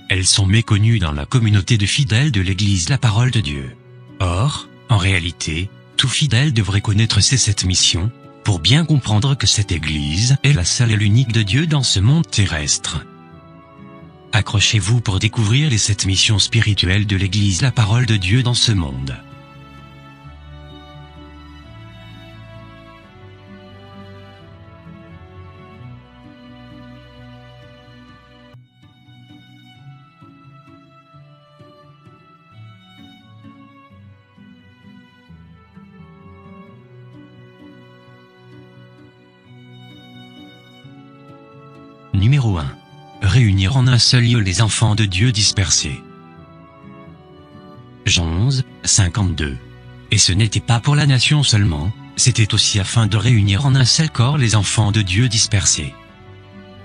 elles sont méconnues dans la communauté de fidèles de l'Église la Parole de Dieu. Or, en réalité, tout fidèle devrait connaître ces 7 missions, pour bien comprendre que cette Église est la seule et l'unique de Dieu dans ce monde terrestre. Accrochez-vous pour découvrir les 7 missions spirituelles de l'Église la Parole de Dieu dans ce monde. Numéro 1. Réunir en un seul lieu les enfants de Dieu dispersés. Jean 11, 52. Et ce n'était pas pour la nation seulement, c'était aussi afin de réunir en un seul corps les enfants de Dieu dispersés.